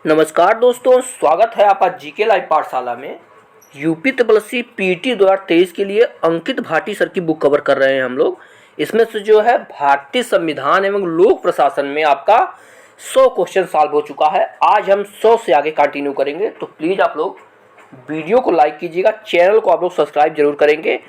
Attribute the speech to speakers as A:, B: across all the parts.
A: नमस्कार दोस्तों, स्वागत है आपका जीके लाइव पाठशाला में। यूपी त्रिपल पीटी 2023 के लिए अंकित भाटी सर की बुक कवर कर रहे हैं हम लोग। इसमें से जो है भारतीय संविधान एवं लोक प्रशासन में आपका 100 क्वेश्चन सॉल्व हो चुका है। आज हम 100 से आगे कंटिन्यू करेंगे, तो प्लीज़ आप लोग वीडियो को लाइक कीजिएगा, चैनल को आप लोग सब्सक्राइब जरूर करेंगे।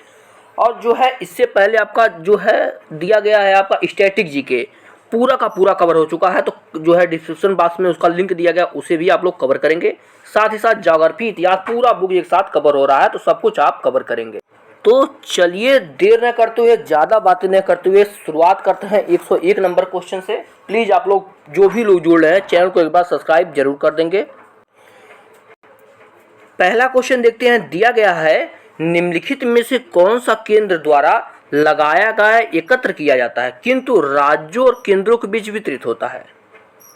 A: और जो है इससे पहले आपका जो है दिया गया है आपका स्टैटिक जीके पूरा का पूरा कवर हो चुका है, तो जो है डिस्क्रिप्शन बॉक्स में उसका लिंक दिया गया, उसे भी आप लोग कवर करेंगे। साथ ही साथ ज्योग्राफी, इतिहास, पूरा बुक एक साथ कवर हो रहा है, तो सब कुछ आप कवर करेंगे। तो चलिए देर न करते हुए, ज़्यादा बातें न करते हुए शुरुआत करते हैं 101 नंबर क्वेश्चन से। प्लीज़ आप लोग जो भी लोग जुड़ रहे हैं चैनल को एक बार सब्सक्राइब जरूर कर देंगे। पहला क्वेश्चन देखते हैं, दिया गया है निम्नलिखित में से कौन सा केंद्र द्वारा लगाया गया एकत्र किया जाता है किंतु राज्यों और केंद्रों के बीच वितरित होता है।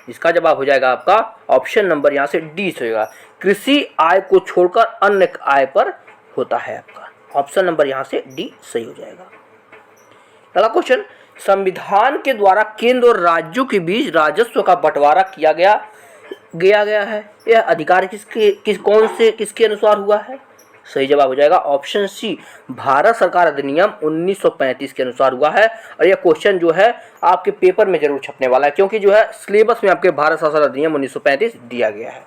A: इसका जवाब हो जाएगा आपका ऑप्शन नंबर यहाँ से डी से होगा, कृषि आय को छोड़कर अन्य आय पर होता है। आपका ऑप्शन नंबर यहाँ से डी सही हो जाएगा। अगला क्वेश्चन, संविधान के द्वारा केंद्र और राज्यों के बीच राजस्व का बंटवारा किया गया है, यह अधिकार किसके अनुसार हुआ है। सही जवाब हो जाएगा ऑप्शन सी, भारत सरकार अधिनियम 1935 के अनुसार हुआ है। और यह क्वेश्चन जो है आपके पेपर में जरूर छपने वाला है, क्योंकि जो है सिलेबस में आपके भारत सरकार अधिनियम 1935 दिया गया है।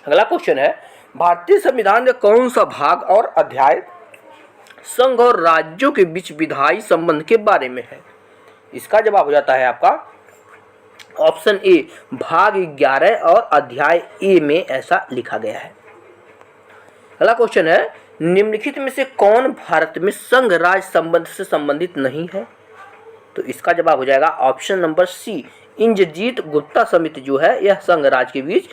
A: अगला क्वेश्चन है, भारतीय संविधान का कौन सा भाग और अध्याय संघ और राज्यों के बीच विधायी संबंध के बारे में है। इसका जवाब हो जाता है आपका ऑप्शन ए, भाग 11 और अध्याय ए में ऐसा लिखा गया है। अगला क्वेश्चन है, निम्नलिखित में से कौन भारत में संघ राज्य संबंध से संबंधित नहीं है। तो इसका जवाब हो जाएगा option number C, Indrajit Gupta समिति जो है यह संघ राज्य के बीच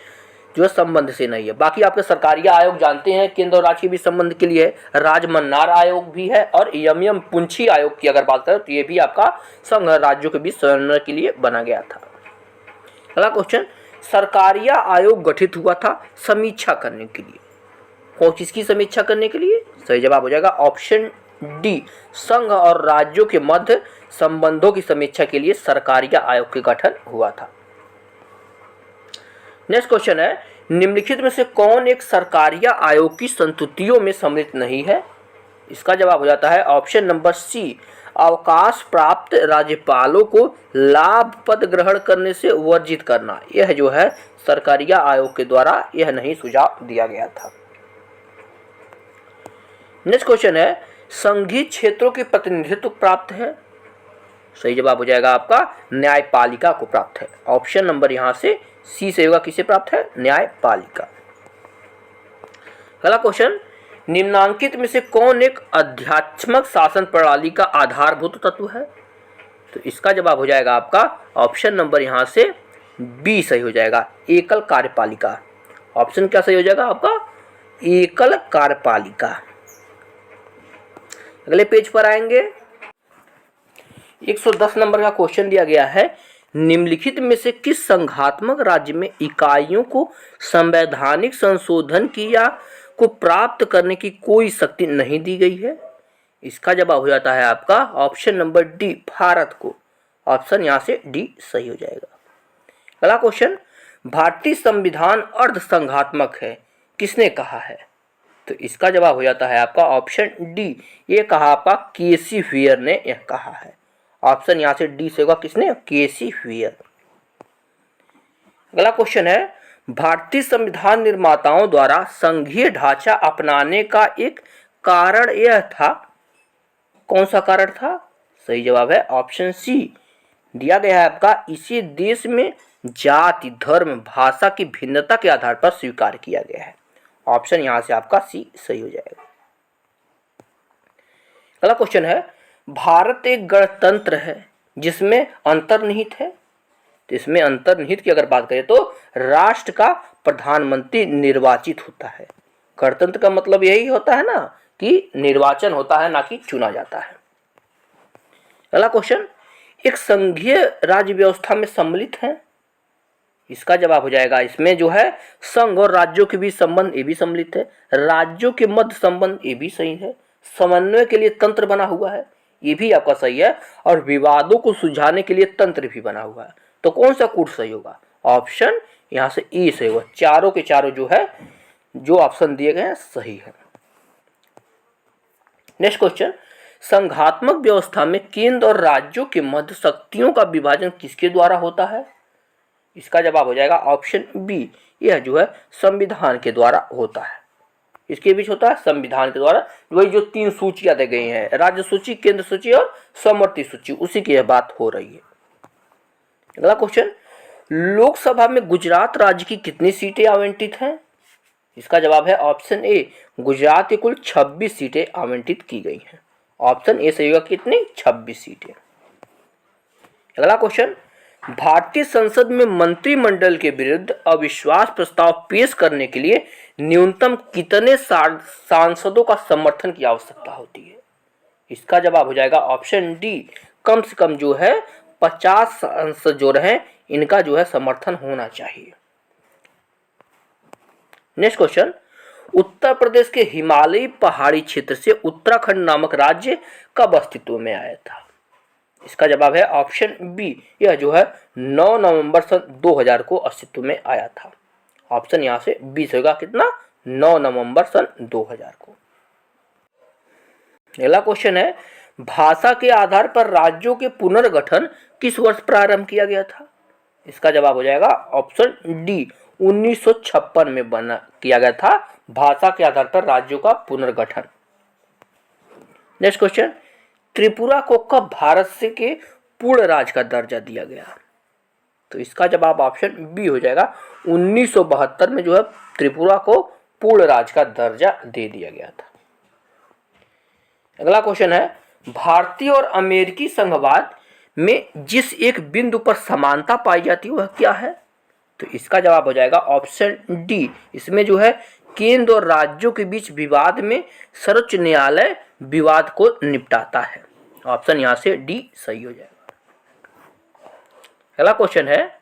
A: जो है संबंध से नहीं है। बाकी आपके सरकारी आयोग जानते हैं केंद्र और राज्य के बीच संबंध के लिए राजमन्नार आयोग भी है, और यम पुंछी आयोग की अगर बात करें तो ये भी आपका संघ राज्यों के बीच समन्वय के लिए बना गया था। अगला क्वेश्चन, सरकारिया आयोग गठित हुआ था समीक्षा करने के लिए, और किसकी समीक्षा करने के लिए। सही जवाब हो जाएगा ऑप्शन डी, संघ और राज्यों के मध्य संबंधों की समीक्षा के लिए सरकारिया आयोग के गठन हुआ था। नेक्स्ट क्वेश्चन है, निम्नलिखित में से कौन एक सरकारिया आयोग की संस्तुतियों में सम्मिलित नहीं है। इसका जवाब हो जाता है ऑप्शन नंबर सी, अवकाश प्राप्त राज्यपालों को लाभ पद ग्रहण करने से वर्जित करना। यह जो है सरकारिया आयोग के द्वारा यह नहीं सुझाव दिया गया था। नेक्स्ट क्वेश्चन है, संघीय क्षेत्रों के प्रतिनिधित्व प्राप्त है। सही जवाब हो जाएगा आपका न्यायपालिका को प्राप्त है। ऑप्शन नंबर यहां से सी से होगा, किसे प्राप्त है, न्यायपालिका। अगला क्वेश्चन, निम्नांकित में से कौन एक आध्यात्मिक शासन प्रणाली का आधारभूत तत्व है। तो इसका जवाब हो जाएगा आपका ऑप्शन नंबर यहां से बी सही हो जाएगा, एकल कार्यपालिका। ऑप्शन क्या सही हो जाएगा आपका, एकल कार्यपालिका। अगले पेज पर आएंगे, 110 नंबर का क्वेश्चन दिया गया है, निम्नलिखित में से किस संघात्मक राज्य में इकाइयों को संवैधानिक संशोधन की या को प्राप्त करने की कोई शक्ति नहीं दी गई है। इसका जवाब हो जाता है आपका ऑप्शन नंबर डी, भारत को। ऑप्शन यहां से डी सही हो जाएगा। अगला क्वेश्चन, भारतीय संविधान अर्ध संघात्मक है, किसने कहा है। तो इसका जवाब हो जाता है आपका ऑप्शन डी, ये कहा आपका केसी व्हीयर ने यह कहा है। ऑप्शन यहां से डी से होगा, किसने, केसी व्हीयर। अगला क्वेश्चन है, भारतीय संविधान निर्माताओं द्वारा संघीय ढांचा अपनाने का एक कारण यह था, कौन सा कारण था। सही जवाब है ऑप्शन सी, दिया गया है आपका, इसी देश में जाति, धर्म, भाषा की भिन्नता के आधार पर स्वीकार किया गया है। ऑप्शन यहां से आपका सी सही हो जाएगा। अगला क्वेश्चन है, भारत एक गणतंत्र है जिसमें अंतर्निहित है। तो इसमें अंतर्निहित की अगर बात करें तो राष्ट्र का प्रधानमंत्री निर्वाचित होता है। गणतंत्र का मतलब यही होता है ना कि निर्वाचन होता है, ना कि चुना जाता है। अगला क्वेश्चन, एक संघीय राज्य व्यवस्था में सम्मिलित है। इसका जवाब हो जाएगा, इसमें जो है संघ और राज्यों के बीच संबंध ये भी सम्मिलित है, राज्यों के मध्य संबंध ये भी सही है, समन्वय के लिए तंत्र बना हुआ है, ये भी आपका सही है, और विवादों को सुलझाने के लिए तंत्र भी बना हुआ है। तो कौन सा कूट सही होगा। ऑप्शन यहाँ से ई सही होगा। चारों के चारों जो है जो ऑप्शन दिए गए हैं सही है। नेक्स्ट क्वेश्चन, संघात्मक व्यवस्था में केंद्र और राज्यों के मध्य शक्तियों का विभाजन किसके द्वारा होता है? इसका जवाब हो जाएगा ऑप्शन बी, यह जो है संविधान के द्वारा होता है। इसके बीच होता है संविधान के द्वारा। वही जो 3 सूचियां दी गई हैं, राज्य सूची, केंद्र सूची और समवर्ती सूची, उसी की यह बात हो रही है। अगला क्वेश्चन, लोकसभा में गुजरात राज्य की कितनी सीटें आवंटित हैं? इसका जवाब है ऑप्शन ए, गुजरात की कुल 26 सीटें आवंटित की गई हैं। ऑप्शन ए सही होगा, कितनी? 26 सीटें। अगला क्वेश्चन, भारतीय संसद में मंत्रिमंडल के विरुद्ध अविश्वास प्रस्ताव पेश करने के लिए न्यूनतम कितने सांसदों का समर्थन की आवश्यकता होती है? इसका जवाब हो जाएगा ऑप्शन डी, कम से कम जो है 50 सांसद जो रहे इनका जो है समर्थन होना चाहिए। नेक्स्ट क्वेश्चन, उत्तर प्रदेश के हिमालयी पहाड़ी क्षेत्र से उत्तराखंड नामक राज्य कब अस्तित्व में आया था? इसका जवाब है ऑप्शन बी, यह जो है 9 नवंबर सन 2000 को अस्तित्व में आया था। ऑप्शन यहां से बी होगा, कितना? 9 नवंबर सन 2000 को। अगला क्वेश्चन है, भाषा के आधार पर राज्यों के पुनर्गठन किस वर्ष प्रारंभ किया गया था? इसका जवाब हो जाएगा ऑप्शन डी, 1956 में किया गया था भाषा के आधार पर राज्यों का पुनर्गठन। नेक्स्ट क्वेश्चन, त्रिपुरा को कब भारत से के पूर्ण राज्य का दर्जा दिया गया? तो इसका जवाब ऑप्शन बी हो जाएगा, 1972 में जो है त्रिपुरा को पूर्ण राज्य का दर्जा दे दिया गया था। अगला क्वेश्चन है, भारतीय और अमेरिकी संघवाद में जिस एक बिंदु पर समानता पाई जाती है वह क्या है? तो इसका जवाब हो जाएगा ऑप्शन डी, इसमें जो है केंद्र और राज्यों के बीच विवाद में सर्वोच्च न्यायालय विवाद को निपटाता है। ऑप्शन यहां से डी सही हो जाएगा। अगला क्वेश्चन है,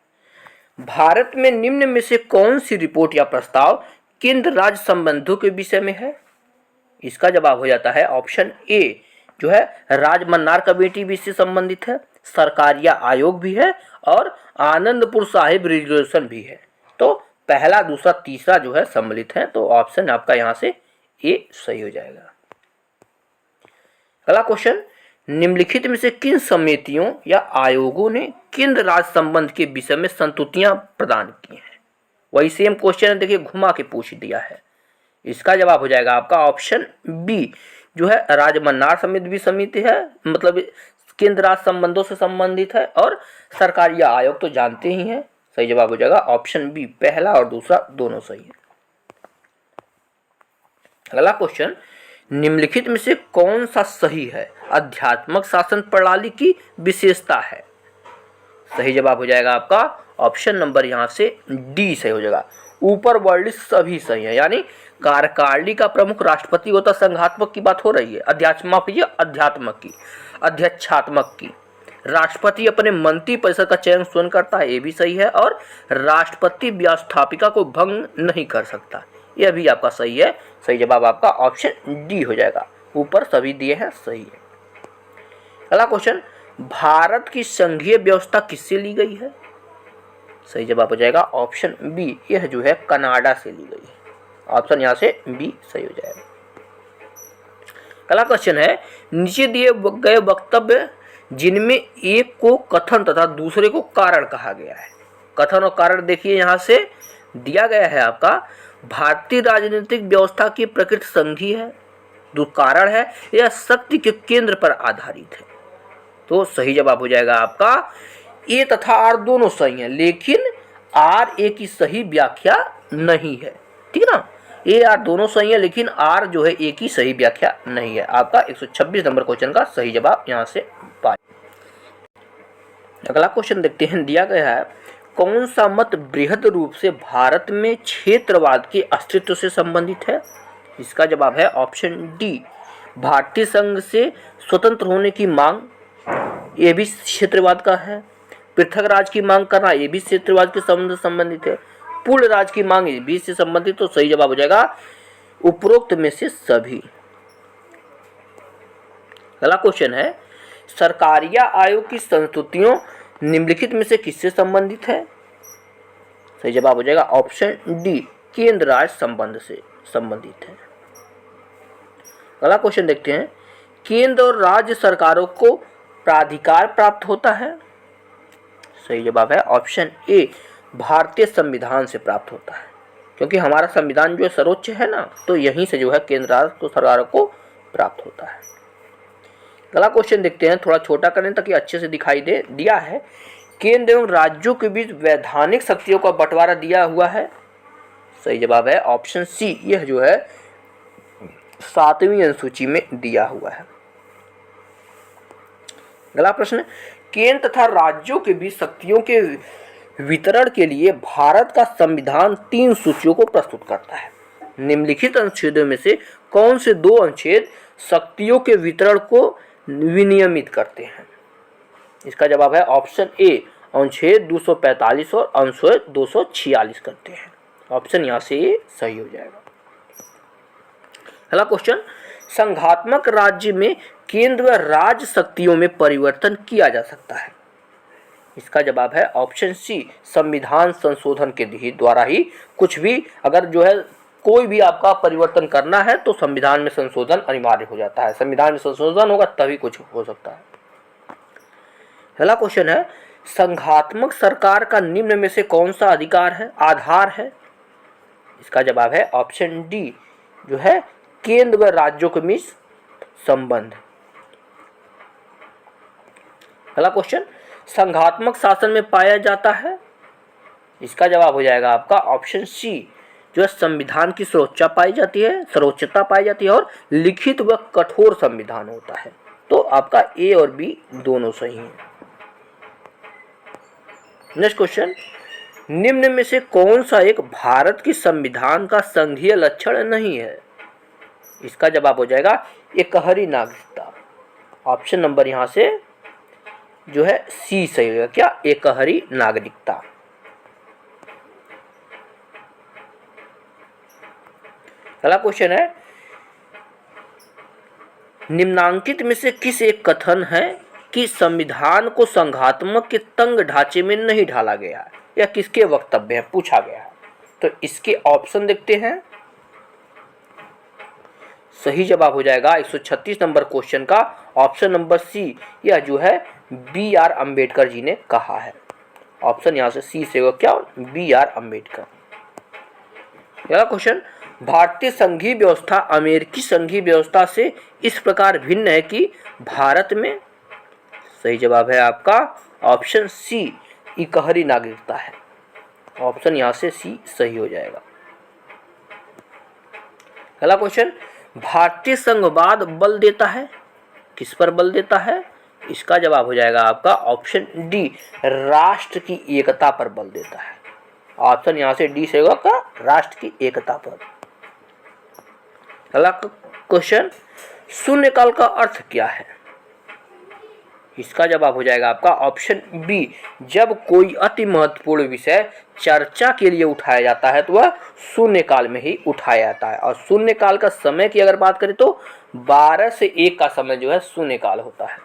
A: भारत में निम्न में से कौन सी रिपोर्ट या प्रस्ताव केंद्र राज्य संबंधों के विषय में है? इसका जवाब हो जाता है ऑप्शन ए, जो है राजमन्नार कमेटी भी इससे संबंधित है, सरकारिया आयोग भी है और आनंदपुर साहिब रिजोल्यूशन भी है। तो पहला, दूसरा, तीसरा जो है सम्मिलित है, तो ऑप्शन आपका यहां से ए सही हो जाएगा। अगला क्वेश्चन, निम्नलिखित में से किन समितियों या आयोगों ने केंद्र राज्य संबंध के विषय में संतुतियां प्रदान की हैं? वही सेम क्वेश्चन देखिए घुमा के पूछ दिया है। इसका जवाब हो जाएगा आपका ऑप्शन बी, जो है राजमन्नार समिति भी समिति है, मतलब केंद्र राज्य संबंधों से संबंधित है, और सरकारी आयोग तो जानते ही हैं। सही जवाब हो जाएगा ऑप्शन बी, पहला और दूसरा दोनों सही है। अगला क्वेश्चन, निम्नलिखित में से कौन सा सही है आध्यात्मिक शासन प्रणाली की विशेषता है? सही जवाब हो जाएगा आपका ऑप्शन नंबर यहां से डी सही हो जाएगा। ऊपर वर्णित सभी सही है, यानी कार्यकारिणी का प्रमुख राष्ट्रपति होता, संघात्मक की बात हो रही है, अध्यात्मक की, अध्यक्षात्मक की। राष्ट्रपति अपने मंत्री परिषद का चयन स्वयं करता है, ये भी सही है, और राष्ट्रपति व्यवस्थापिका को भंग नहीं कर सकता, यह भी आपका सही है। सही जवाब आपका ऑप्शन डी हो जाएगा, ऊपर सभी दिए हैं सही है। अगला क्वेश्चन, भारत की संघीय व्यवस्था किससे ली गई है? सही जवाब हो जाएगा ऑप्शन बी, यह जो है कनाडा से ली गई है। ऑप्शन यहां से बी सही हो जाएगा। अगला क्वेश्चन है, नीचे दिए गए वक्तव्य जिनमें एक को कथन तथा दूसरे को कारण कहा गया है। कथन और कारण देखिए यहां से दिया गया है आपका, भारतीय राजनीतिक व्यवस्था की प्रकृति संघीय है, जो कारण है यह शक्ति के केंद्र पर आधारित है। तो सही जवाब हो जाएगा आपका ए तथा आर दोनों सही हैं, लेकिन आर ए की सही व्याख्या नहीं है, ठीक है ना। ए आर दोनों सही है, लेकिन आर जो है ए की सही व्याख्या नहीं है। आपका 126 नंबर क्वेश्चन का सही जवाब यहां से पाए। अगला क्वेश्चन देखते हैं, दिया गया है, कौन सा मत बृहद रूप से भारत में क्षेत्रवाद के अस्तित्व से संबंधित है? इसका जवाब है ऑप्शन डी, भारतीय संघ से स्वतंत्र होने की मांग, ये भी क्षेत्रवाद का है। पृथक राज्य की मांग करना, ये भी क्षेत्रवाद के संबंध संबंधित है। पूर्ण राज्य की मांग, ये भी इससे संबंधित। तो सही जवाब हो जाएगा उपरोक्त में से सभी। अगला क्वेश्चन है, सरकारिया आयोग की संस्तुतियों निम्नलिखित में से किससे संबंधित है? सही जवाब हो जाएगा ऑप्शन डी, केंद्र राज्य संबंध से संबंधित है। अगला क्वेश्चन देखते हैं, केंद्र और राज्य सरकारों को प्राधिकार प्राप्त होता है। सही जवाब है ऑप्शन ए, भारतीय संविधान से प्राप्त होता है, क्योंकि हमारा संविधान जो है सर्वोच्च है ना, तो यहीं से जो है केंद्र राज्य सरकारों को प्राप्त होता है। अगला क्वेश्चन देखते हैं, थोड़ा छोटा करें ताकि अच्छे से दिखाई दे। दिया है, केंद्र एवं राज्यों के बीच वैधानिक शक्तियों का बंटवारा दिया हुआ है। सही जवाब है ऑप्शन सी, यह जो है 7वीं अनुसूची में दिया हुआ है। अगला प्रश्न, केंद्र तथा राज्यों के बीच शक्तियों के वितरण के लिए भारत का संविधान 3 सूचियों को प्रस्तुत करता है। निम्नलिखित अनुच्छेदों में से कौन से 2 अनुच्छेद शक्तियों के वितरण को विनियमित करते हैं? इसका जवाब है ऑप्शन ए, अनुच्छेद 245 और अनुच्छेद 246 करते हैं। ऑप्शन यहाँ से ए सही हो जाएगा। अगला क्वेश्चन, संघात्मक राज्य में केंद्र व राज्य शक्तियों में परिवर्तन किया जा सकता है। इसका जवाब है ऑप्शन सी, संविधान संशोधन के द्वारा ही कुछ भी अगर जो है कोई भी आपका परिवर्तन करना है तो संविधान में संशोधन अनिवार्य हो जाता है। संविधान में संशोधन होगा तभी कुछ हो सकता है। अगला क्वेश्चन है, संघात्मक सरकार का निम्न में से कौन सा अधिकार है आधार है? इसका जवाब है ऑप्शन डी, जो है केंद्र व राज्यों के बीच संबंध। अगला क्वेश्चन, संघात्मक शासन में पाया जाता है। इसका जवाब हो जाएगा आपका ऑप्शन सी, जो है संविधान की सर्वोच्चता पाई जाती है और लिखित व कठोर संविधान होता है। तो आपका ए और बी दोनों सही हैं। नेक्स्ट क्वेश्चन, निम्न में से कौन सा एक भारत के संविधान का संघीय लक्षण नहीं है? इसका जवाब हो जाएगा एकहरी नागरिकता। ऑप्शन नंबर यहां से जो है सी सही होगा। क्या? एकहरी नागरिकता। अगला क्वेश्चन है, निम्नांकित में से किस एक कथन है कि संविधान को संघात्मक के तंग ढांचे में नहीं ढाला गया है? यह किसके वक्तव्य है पूछा गया है? तो इसके ऑप्शन देखते हैं। सही जवाब हो जाएगा 136 नंबर क्वेश्चन का ऑप्शन नंबर सी, यह जो है बी.आर. अंबेडकर जी ने कहा है। ऑप्शन यहां से सी से होगा क्या? बी.आर. अंबेडकर। अगला क्वेश्चन, भारतीय संघीय व्यवस्था अमेरिकी संघीय व्यवस्था से इस प्रकार भिन्न है कि भारत में, सही जवाब है आपका ऑप्शन सी, इकहरी नागरिकता है। ऑप्शन यहां से सी सही हो जाएगा। अगला क्वेश्चन, भारतीय संघवाद बल देता है, किस पर बल देता है? इसका जवाब हो जाएगा आपका ऑप्शन डी, राष्ट्र की एकता पर बल देता है। ऑप्शन यहां से डी से होगा का राष्ट्र की एकता पर। अगला क्वेश्चन, शून्यकाल का अर्थ क्या है? इसका जवाब हो जाएगा आपका ऑप्शन बी, जब कोई अति महत्वपूर्ण विषय चर्चा के लिए उठाया जाता है तो वह शून्यकाल में ही उठाया जाता है। और शून्यकाल का समय की अगर बात करें तो 12 से 1 का समय जो है शून्यकाल होता है।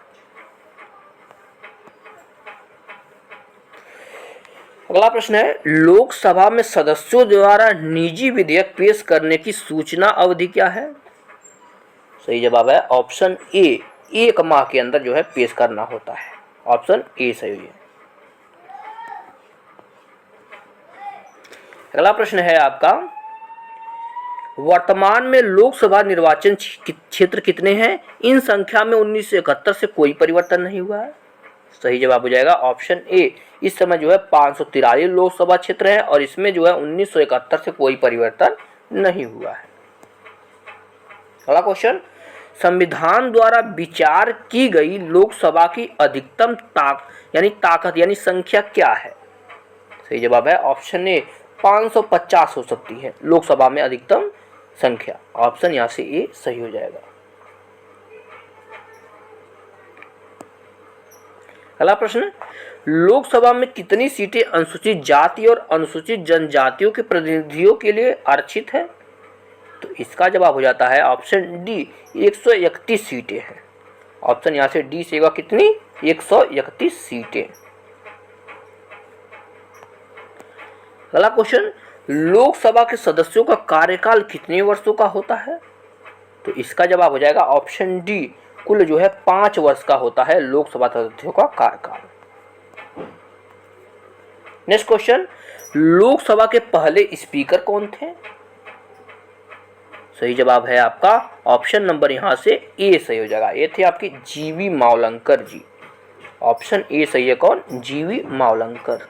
A: अगला प्रश्न है, लोकसभा में सदस्यों द्वारा निजी विधेयक पेश करने की सूचना अवधि क्या है? सही जवाब है ऑप्शन ए, 1 माह के अंदर जो है पेश करना होता है। ऑप्शन ए सही है। अगला प्रश्न है आपका, वर्तमान में लोकसभा निर्वाचन क्षेत्र कितने हैं? इन संख्या में 1971 से कोई परिवर्तन नहीं हुआ है। सही जवाब हो जाएगा ऑप्शन ए, इस समय जो है 543 लोकसभा क्षेत्र है और इसमें जो है 1971 से कोई परिवर्तन नहीं हुआ है। अगला क्वेश्चन, संविधान द्वारा विचार की गई लोकसभा की अधिकतम ताकत यानी संख्या क्या है? सही जवाब है ऑप्शन ए, 550 हो सकती है लोकसभा में अधिकतम संख्या। ऑप्शन यहां से ए सही हो जाएगा। अगला प्रश्न, लोकसभा में कितनी सीटें अनुसूचित जाति और अनुसूचित जनजातियों के प्रतिनिधियों के लिए आरक्षित है? तो इसका जवाब हो जाता है ऑप्शन डी, 131 सीटें हैं। ऑप्शन यहां से डी से होगा कितनी? 131 सीटें। अगला क्वेश्चन, लोकसभा के सदस्यों का कार्यकाल कितने वर्षों का होता है? तो इसका जवाब हो जाएगा ऑप्शन डी, कुल जो है 5 वर्ष का होता है लोकसभा सदस्यों का कार्यकाल। नेक्स्ट क्वेश्चन, लोकसभा के पहले स्पीकर कौन थे? सही जवाब है आपका ऑप्शन नंबर यहां से ए सही हो जाएगा। ये थे आपके जीवी मावलंकर जी। ऑप्शन ए सही है कौन? जीवी मावलंकर।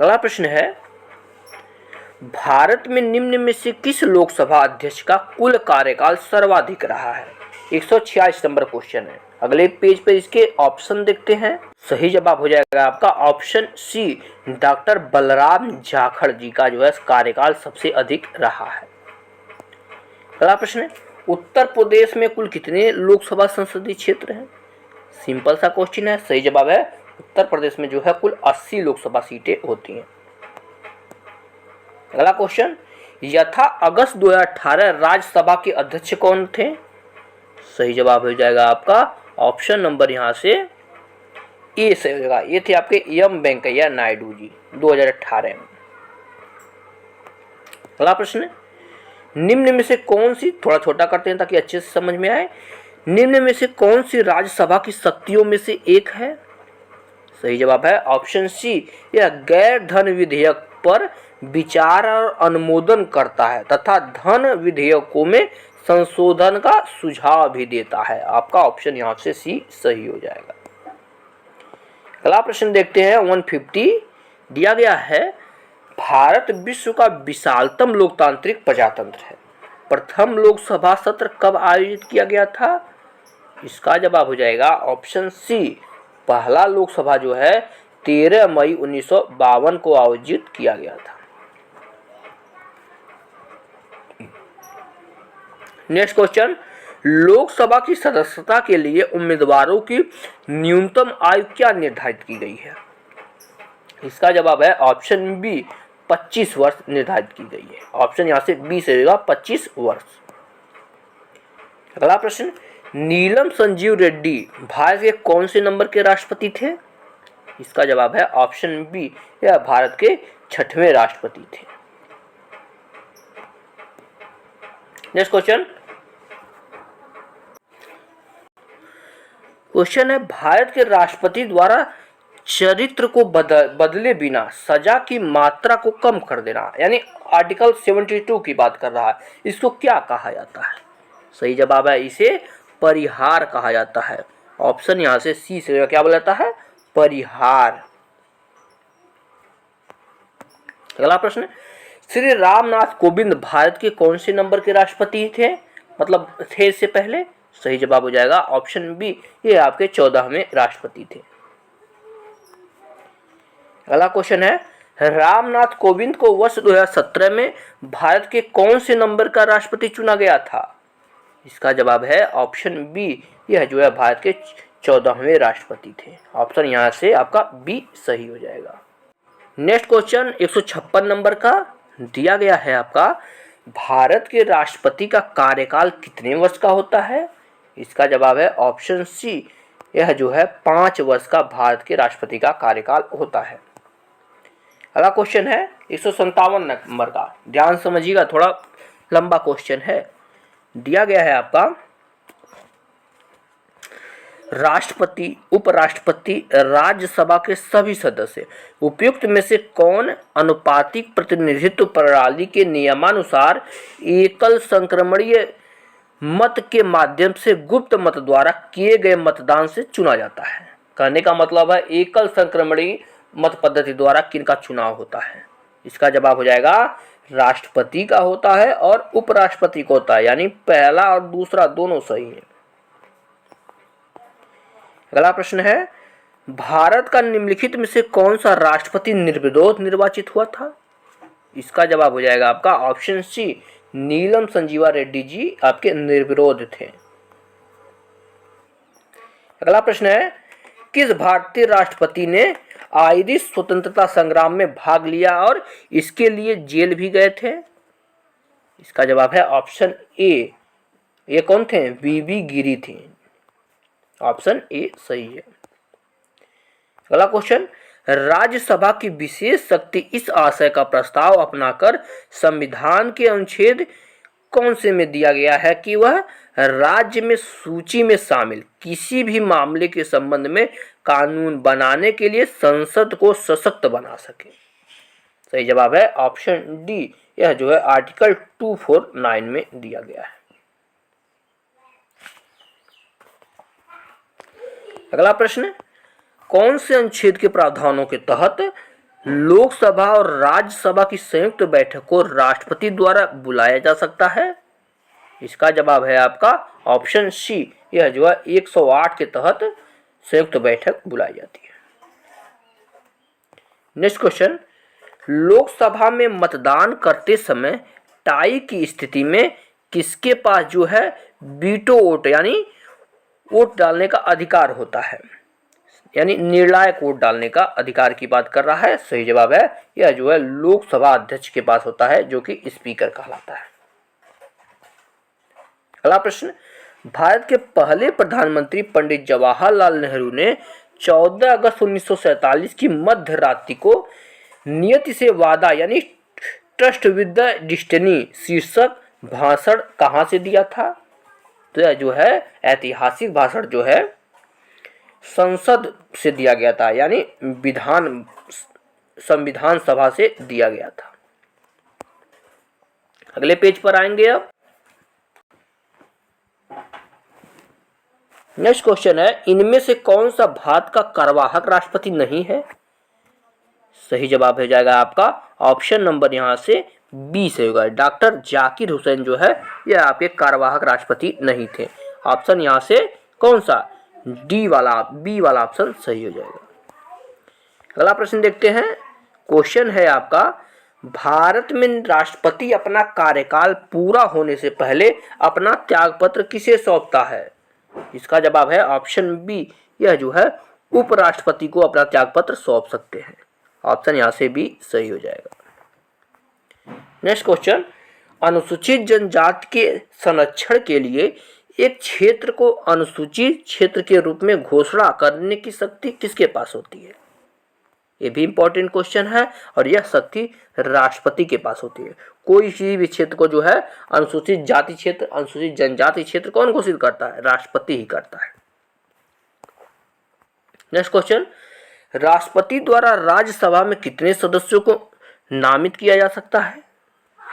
A: अगला प्रश्न है, भारत में निम्न में से किस लोकसभा अध्यक्ष का कुल कार्यकाल सर्वाधिक रहा है? 146 नंबर क्वेश्चन है। अगले पेज पे इसके ऑप्शन देखते हैं। सही जवाब हो जाएगा आपका option C, doctor Balram Jakhar ji का जो है कार्यकाल सबसे अधिक रहा है। अगला प्रश्न है, उत्तर प्रदेश में कुल कितने लोकसभा संसदीय क्षेत्र हैं? सिंपल सा क्वेश्चन है। सही जवाब है उत्तर प्रदेश में जो है कुल 80 लोकसभा सीटें होती हैं। अगला क्वेश्चन, यथा अगस्त 2018 राज्यसभा के अध्यक्ष कौन थे? सही जवाब हो जाएगा आपका ऑप्शन नंबर यहां से ए सही हो जाएगा। ये थे आपके एम वेंकैया नायडू जी 2018 में। अगला प्रश्न, निम्न में से कौन सी, थोड़ा छोटा करते हैं ताकि अच्छे से समझ में आए, निम्न में से कौन सी राज्यसभा की शक्तियों में से एक है? सही जवाब है ऑप्शन सी, यह गैर धन विधेयक पर विचार और अनुमोदन करता है तथा धन विधेयकों में संशोधन का सुझाव भी देता है। आपका ऑप्शन यहां से सी सही हो जाएगा। अगला प्रश्न देखते हैं 150 दिया गया है, भारत विश्व का विशालतम लोकतांत्रिक प्रजातंत्र है। प्रथम लोकसभा सत्र कब आयोजित किया गया था? इसका जवाब हो जाएगा ऑप्शन सी, पहला लोकसभा जो है 13 मई 1952 को आयोजित किया गया था। नेक्स्ट क्वेश्चन, लोकसभा की सदस्यता के लिए उम्मीदवारों की न्यूनतम आयु क्या निर्धारित की गई है? इसका जवाब है ऑप्शन बी, 25 वर्ष निर्धारित की गई है। ऑप्शन यहां से बी से होगा 25 वर्ष। अगला प्रश्न, नीलम संजीव रेड्डी भारत के कौन से नंबर के राष्ट्रपति थे? इसका जवाब है ऑप्शन बी, यह भारत के 6वें राष्ट्रपति थे। नेक्स्ट क्वेश्चन है, भारत के राष्ट्रपति द्वारा चरित्र को बदले बिना सजा की मात्रा को कम कर देना, यानी आर्टिकल 72 की बात कर रहा है, इसको क्या कहा जाता है? सही जवाब है इसे परिहार कहा जाता है। ऑप्शन यहां से सी से क्या बोला जाता है? परिहार। अगला प्रश्न, श्री रामनाथ कोविंद भारत के कौन से नंबर के राष्ट्रपति थे, मतलब थे इससे पहले? सही जवाब हो जाएगा ऑप्शन बी, ये आपके 14वें राष्ट्रपति थे। अगला क्वेश्चन है, रामनाथ कोविंद को वर्ष 2017 में भारत के कौन से नंबर का राष्ट्रपति चुना गया था? इसका जवाब है ऑप्शन बी, यह जो है भारत के 14वें राष्ट्रपति थे। ऑप्शन यहां से आपका बी सही हो जाएगा। नेक्स्ट क्वेश्चन 156 नंबर का दिया गया है आपका, भारत के राष्ट्रपति का कार्यकाल कितने वर्ष का होता है? इसका जवाब है ऑप्शन सी, यह जो है 5 वर्ष का भारत के राष्ट्रपति का कार्यकाल होता है। अगला क्वेश्चन है 157 नंबर का, ध्यान समझिएगा, थोड़ा लंबा क्वेश्चन है। दिया गया है आपका, राष्ट्रपति, उपराष्ट्रपति, राज्यसभा के सभी सदस्य उपयुक्त में से कौन अनुपातिक प्रतिनिधित्व प्रणाली के नियमानुसार एकल संक्रमणीय मत के माध्यम से गुप्त मत द्वारा किए गए मतदान से चुना जाता है? कहने का मतलब है एकल संक्रमणीय मत पद्धति द्वारा किनका चुनाव होता है? इसका जवाब हो जाएगा राष्ट्रपति का होता है और उपराष्ट्रपति का होता है, यानी पहला और दूसरा दोनों सही है। अगला प्रश्न है, भारत का निम्नलिखित में से कौन सा राष्ट्रपति निर्विरोध निर्वाचित हुआ था? इसका जवाब हो जाएगा आपका ऑप्शन सी, नीलम संजीवा रेड्डी जी आपके निर्विरोध थे। अगला प्रश्न है, किस भारतीय राष्ट्रपति ने आयरिश स्वतंत्रता संग्राम में भाग लिया और इसके लिए जेल भी गए थे? इसका जवाब है ऑप्शन ए, ये कौन थे? वीवी गिरी थे। ऑप्शन ए सही है। अगला क्वेश्चन, राज्यसभा की विशेष शक्ति इस आशय का प्रस्ताव अपनाकर संविधान के अनुच्छेद कौन से में दिया गया है कि वह राज्य में सूची में शामिल किसी भी मामले के संबंध में कानून बनाने के लिए संसद को सशक्त बना सके। सही जवाब है ऑप्शन डी, यह जो है आर्टिकल 249 में दिया गया है। अगला प्रश्न, कौन से अनुच्छेद के प्रावधानों के तहत लोकसभा और राज्यसभा की संयुक्त बैठक को राष्ट्रपति द्वारा बुलाया जा सकता है? इसका जवाब है आपका ऑप्शन सी, यह जो है 108 के तहत संयुक्त बैठक बुलाई जाती है। नेक्स्ट क्वेश्चन, लोकसभा में मतदान करते समय टाई की स्थिति में किसके पास जो है वीटो वोट यानी वोट डालने का अधिकार होता है, यानी निर्णायक वोट डालने का अधिकार की बात कर रहा है। सही जवाब है यह जो है लोकसभा अध्यक्ष के पास होता है, जो कि स्पीकर कहलाता है। अगला प्रश्न, भारत के पहले प्रधानमंत्री पंडित जवाहरलाल नेहरू ने 14 अगस्त 1947 की मध्य रात्रि को नियति से वादा यानी ट्रस्ट विद द डेस्टिनी शीर्षक भाषण कहाँ से दिया था? तो यह जो है ऐतिहासिक भाषण जो है संसद से दिया गया था, यानी संविधान सभा से दिया गया था। अगले पेज पर आएंगे अब। नेक्स्ट क्वेश्चन है, इनमें से कौन सा भारत का कार्यवाहक राष्ट्रपति नहीं है? सही जवाब हो जाएगा आपका ऑप्शन नंबर यहां से बी से होगा। डॉक्टर जाकिर हुसैन जो है यह आपके कार्यवाहक राष्ट्रपति नहीं थे। ऑप्शन यहां से कौन सा, डी वाला, बी वाला ऑप्शन सही हो जाएगा। अगला प्रश्न देखते हैं। क्वेश्चन है आपका, भारत में राष्ट्रपति अपना कार्यकाल पूरा होने से पहले अपना त्यागपत्र किसे सौंपता है? इसका जवाब है ऑप्शन बी, यह जो है उपराष्ट्रपति को अपना त्यागपत्र सौंप सकते हैं। ऑप्शन यहां से भी सही हो जाएगा। नेक्स्ट क्वेश्चन, अनुसूचित जनजाति के संरक्षण के लिए एक क्षेत्र को अनुसूचित क्षेत्र के रूप में घोषणा करने की शक्ति किसके पास होती है? ये भी इंपॉर्टेंट क्वेश्चन है और यह शक्ति राष्ट्रपति के पास होती है। कोई किसी भी क्षेत्र को जो है अनुसूचित जाति क्षेत्र, अनुसूचित जनजाति क्षेत्र कौन घोषित करता है? राष्ट्रपति ही करता है। नेक्स्ट क्वेश्चन, राष्ट्रपति द्वारा राज्यसभा में कितने सदस्यों को नामित किया जा सकता है?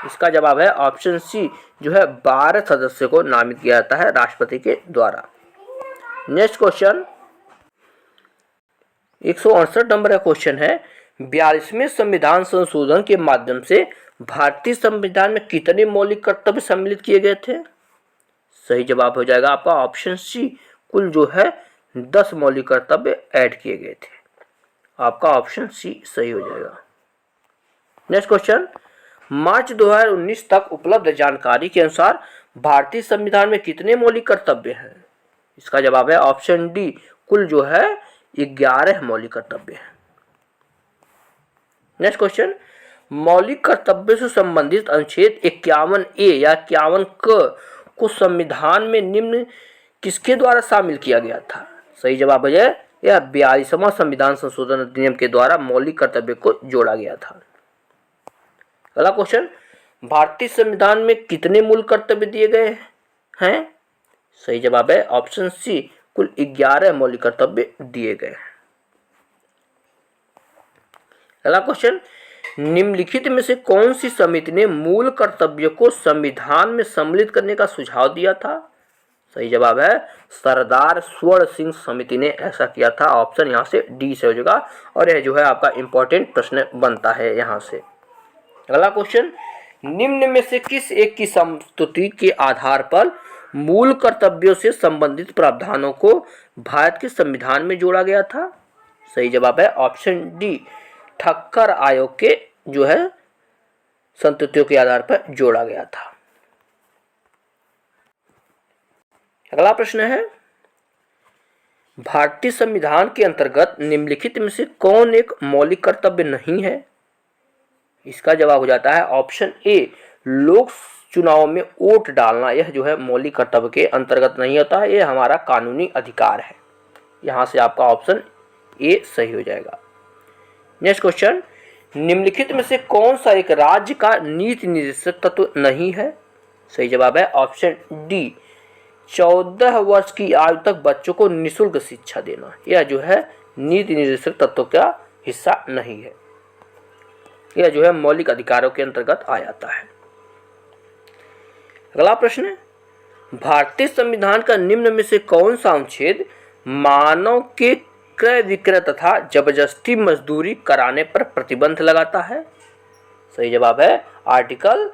A: इसका जवाब है ऑप्शन सी, जो है 12 सदस्यों को नामित किया जाता है राष्ट्रपति के द्वारा। नेक्स्ट क्वेश्चन 168 नंबर का क्वेश्चन है, 42वें संविधान संशोधन के माध्यम से भारतीय संविधान में कितने मौलिक कर्तव्य सम्मिलित किए गए थे? सही जवाब हो जाएगा आपका ऑप्शन सी, कुल जो है 10 मौलिक कर्तव्य ऐड किए गए थे। आपका ऑप्शन सी सही हो जाएगा। नेक्स्ट क्वेश्चन, मार्च 2019 तक उपलब्ध जानकारी के अनुसार भारतीय संविधान में कितने मौलिक कर्तव्य हैं? इसका जवाब है ऑप्शन डी, कुल जो है 11 मौलिक कर्तव्य हैं। नेक्स्ट क्वेश्चन, मौलिक कर्तव्य से संबंधित अनुच्छेद 51A या 51K को संविधान में निम्न किसके द्वारा शामिल किया गया था? सही जवाब है यह 42वां संविधान संशोधन अधिनियम के द्वारा मौलिक कर्तव्य को जोड़ा गया था। अगला क्वेश्चन, भारतीय संविधान में कितने मूल कर्तव्य दिए गए हैं? सही जवाब है ऑप्शन सी, कुल 11 मौलिक कर्तव्य दिए गए हैं। अगला क्वेश्चन, निम्नलिखित में से कौन सी समिति ने मूल कर्तव्य को संविधान में सम्मिलित करने का सुझाव दिया था? सही जवाब है सरदार स्वर्ण सिंह समिति ने ऐसा किया था। ऑप्शन यहाँ से डी से हो जाएगा और यह जो है आपका इंपॉर्टेंट प्रश्न बनता है यहाँ से। अगला क्वेश्चन, निम्न में से किस एक की संस्तुति के आधार पर मूल कर्तव्यों से संबंधित प्रावधानों को भारत के संविधान में जोड़ा गया था? सही जवाब है ऑप्शन डी, ठक्कर आयोग के जो है संस्तुतियों के आधार पर जोड़ा गया था। अगला प्रश्न है, भारतीय संविधान के अंतर्गत निम्नलिखित में से कौन एक मौलिक कर्तव्य नहीं है? इसका जवाब हो जाता है ऑप्शन ए, लोक चुनाव में वोट डालना। यह जो है मौलिक कर्तव्य के अंतर्गत नहीं होता है, यह हमारा कानूनी अधिकार है। यहाँ से आपका ऑप्शन ए सही हो जाएगा। नेक्स्ट क्वेश्चन, निम्नलिखित में से कौन सा एक राज्य का नीति निर्देशक तत्व नहीं है? सही जवाब है ऑप्शन डी, 14 वर्ष की आयु तक बच्चों को निःशुल्क शिक्षा देना। यह जो है नीति निर्देशक तत्व का हिस्सा नहीं है, यह जो है मौलिक अधिकारों के अंतर्गत आ जाता है। अगला प्रश्न है, भारतीय संविधान का निम्न में से कौन सा अनुच्छेद मानव के क्रय विक्रय तथा जबरदस्ती मजदूरी कराने पर प्रतिबंध लगाता है? सही जवाब है आर्टिकल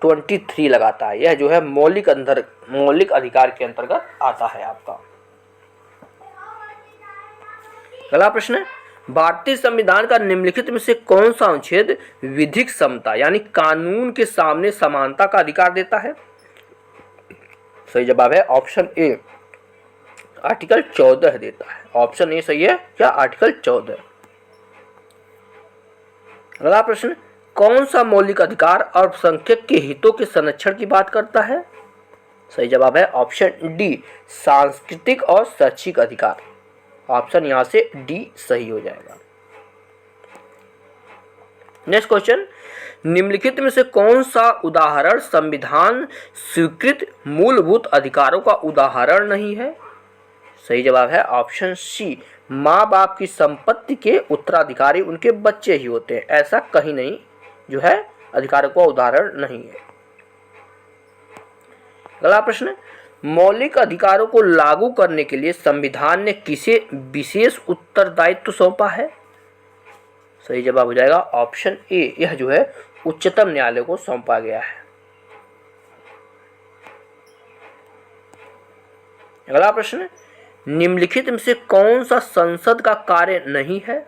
A: 23 लगाता है। यह जो है मौलिक अधिकार के अंतर्गत आता है आपका। अगला प्रश्न है, भारतीय संविधान का निम्नलिखित में से कौन सा अनुच्छेद विधिक समता यानी कानून के सामने समानता का अधिकार देता है? सही जवाब है ऑप्शन ए, आर्टिकल 14 देता है। ऑप्शन ए सही है क्या? आर्टिकल 14। अगला प्रश्न, कौन सा मौलिक अधिकार अल्पसंख्यक के हितों के संरक्षण की बात करता है? सही जवाब है ऑप्शन डी, सांस्कृतिक और शैक्षिक अधिकार। ऑप्शन यहां से डी सही हो जाएगा। नेक्स्ट क्वेश्चन, निम्नलिखित में से कौन सा उदाहरण संविधान स्वीकृत मूलभूत अधिकारों का उदाहरण नहीं है? सही जवाब है ऑप्शन सी, माँ बाप की संपत्ति के उत्तराधिकारी उनके बच्चे ही होते हैं। ऐसा कहीं नहीं जो है अधिकारों का उदाहरण नहीं है। अगला प्रश्न, मौलिक अधिकारों को लागू करने के लिए संविधान ने किसे विशेष उत्तरदायित्व सौंपा है? सही जवाब हो जाएगा ऑप्शन ए, यह जो है उच्चतम न्यायालय को सौंपा गया है। अगला प्रश्न, निम्नलिखित में से कौन सा संसद का कार्य नहीं है?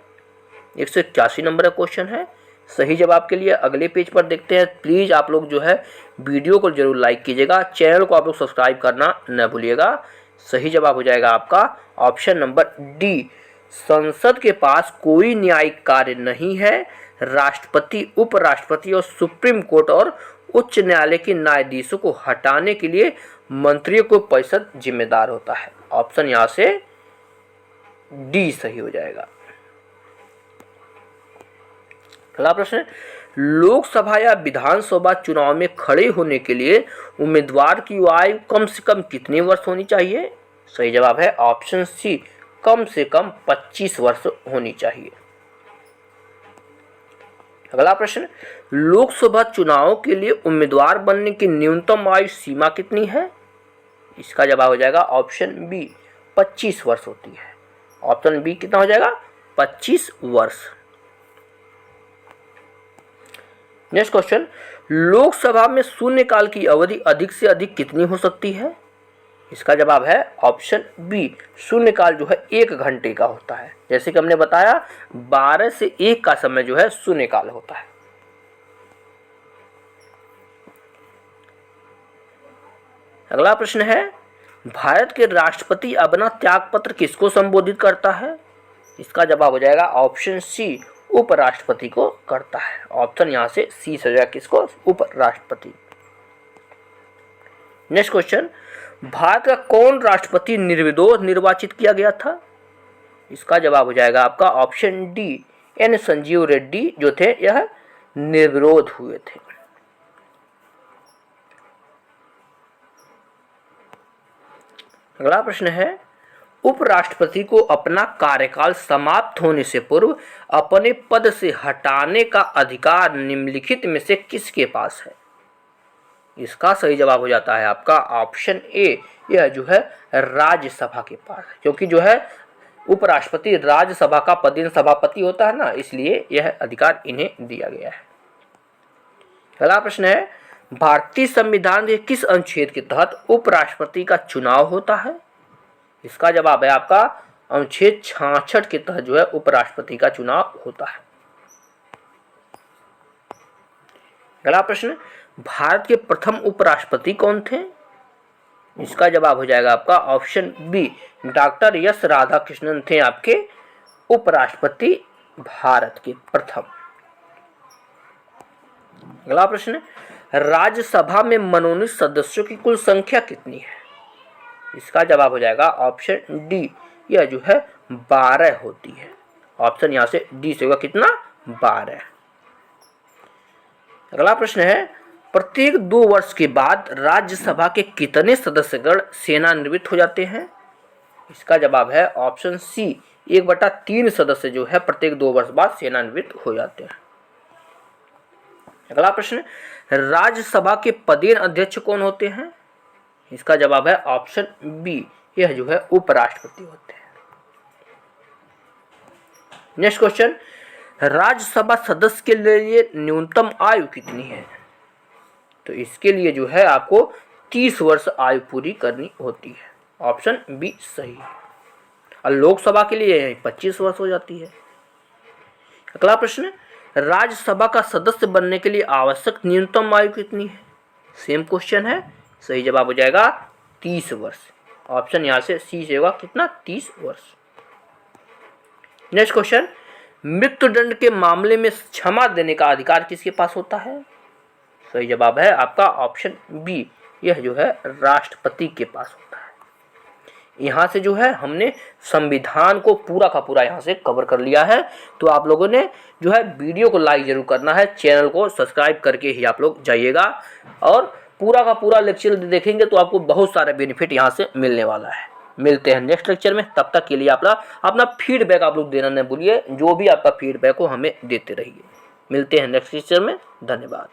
A: 181 नंबर का क्वेश्चन है। सही जवाब के लिए अगले पेज पर देखते हैं। प्लीज आप लोग जो है वीडियो को जरूर लाइक कीजिएगा, चैनल को आप लोग सब्सक्राइब करना न भूलिएगा। सही जवाब हो जाएगा आपका ऑप्शन नंबर डी, संसद के पास कोई न्यायिक कार्य नहीं है। राष्ट्रपति, उपराष्ट्रपति और सुप्रीम कोर्ट और उच्च न्यायालय के न्यायाधीशों को हटाने के लिए मंत्रियों को परिषद जिम्मेदार होता है। ऑप्शन यहां से डी सही हो जाएगा। अगला प्रश्न, लोकसभा या विधानसभा चुनाव में खड़े होने के लिए उम्मीदवार की आयु कम से कम कितने वर्ष होनी चाहिए? सही जवाब है ऑप्शन सी, कम से कम 25 वर्ष होनी चाहिए। अगला प्रश्न, लोकसभा चुनाव के लिए उम्मीदवार बनने की न्यूनतम आयु सीमा कितनी है? इसका जवाब हो जाएगा ऑप्शन बी, 25 वर्ष होती है। ऑप्शन बी कितना हो जाएगा? 25 वर्ष। नेक्स्ट क्वेश्चन, लोकसभा में शून्यकाल की अवधि अधिक से अधिक कितनी हो सकती है? इसका जवाब है ऑप्शन बी, शून्यकाल जो है 1 घंटे का होता है। जैसे कि हमने बताया 12 से 1 का समय जो है शून्यकाल होता है। अगला प्रश्न है, भारत के राष्ट्रपति अपना त्यागपत्र किसको संबोधित करता है? इसका जवाब हो जाएगा ऑप्शन सी, उपराष्ट्रपति को करता है। ऑप्शन यहां से सी हो जाएगा, किसको? उपराष्ट्रपति। नेक्स्ट क्वेश्चन, भारत का कौन राष्ट्रपति निर्विरोध निर्वाचित किया गया था? इसका जवाब हो जाएगा आपका option D, N Sanjiva Reddy जो थे यह निर्विरोध हुए थे। अगला प्रश्न है, उपराष्ट्रपति को अपना कार्यकाल समाप्त होने से पूर्व अपने पद से हटाने का अधिकार निम्नलिखित में से किसके पास है? इसका सही जवाब हो जाता है आपका ऑप्शन ए, यह जो है राज्यसभा के पास है। क्योंकि जो है उपराष्ट्रपति राज्यसभा का पदेन सभापति होता है ना, इसलिए यह अधिकार इन्हें दिया गया है। अगला प्रश्न है, भारतीय संविधान के किस अनुच्छेद के तहत उपराष्ट्रपति का चुनाव होता है? इसका जवाब है आपका अनुच्छेद 66 के तहत जो है उपराष्ट्रपति का चुनाव होता है। अगला प्रश्न, भारत के प्रथम उपराष्ट्रपति कौन थे? इसका जवाब हो जाएगा आपका option B, doctor S Radhakrishnan थे आपके उपराष्ट्रपति भारत के प्रथम। अगला प्रश्न, राज्यसभा में मनोनीत सदस्यों की कुल संख्या कितनी है? इसका जवाब हो जाएगा ऑप्शन डी, यह जो है 12 होती है। ऑप्शन यहाँ से डी से होगा कितना, 12। अगला प्रश्न है, प्रत्येक 2 वर्ष के बाद राज्यसभा के कितने सदस्यगण सेवानिवृत्त हो जाते हैं? इसका जवाब है ऑप्शन सी, 1/3 सदस्य जो है प्रत्येक 2 वर्ष बाद सेवानिवृत्त हो जाते हैं। अगला प्रश्न, राज्यसभा के पदेन अध्यक्ष कौन होते हैं? इसका जवाब है ऑप्शन बी, यह जो है उपराष्ट्रपति होते हैं। नेक्स्ट क्वेश्चन, राज्यसभा सदस्य के लिए न्यूनतम आयु कितनी है? तो इसके लिए जो है आपको 30 वर्ष आयु पूरी करनी होती है। ऑप्शन बी सही है। और लोकसभा के लिए 25 वर्ष हो जाती है। अगला प्रश्न, राज्यसभा का सदस्य बनने के लिए आवश्यक न्यूनतम आयु कितनी है? सेम क्वेश्चन है, सही जवाब हो जाएगा 30 वर्ष। ऑप्शन यहाँ से सी से होगा कितना, 30 वर्ष। नेक्स्ट क्वेश्चन, मृत्युदंड के मामले में क्षमा देने का अधिकार किसके पास होता है? सही जवाब है आपका ऑप्शन बी, यह जो है राष्ट्रपति के पास होता है। यहाँ से जो है हमने संविधान को पूरा का पूरा यहाँ से कवर कर लिया है। तो आप लोगों ने जो है वीडियो को लाइक जरूर करना है, चैनल को सब्सक्राइब करके ही आप लोग जाइएगा और पूरा का पूरा लेक्चर देखेंगे तो आपको बहुत सारे बेनिफिट यहाँ से मिलने वाला है। मिलते हैं नेक्स्ट लेक्चर में, तब तक के लिए आप अपना फीडबैक आप लोग देना न भूलिए, जो भी आपका फीडबैक हो हमें देते रहिए। मिलते हैं नेक्स्ट लेक्चर में, धन्यवाद।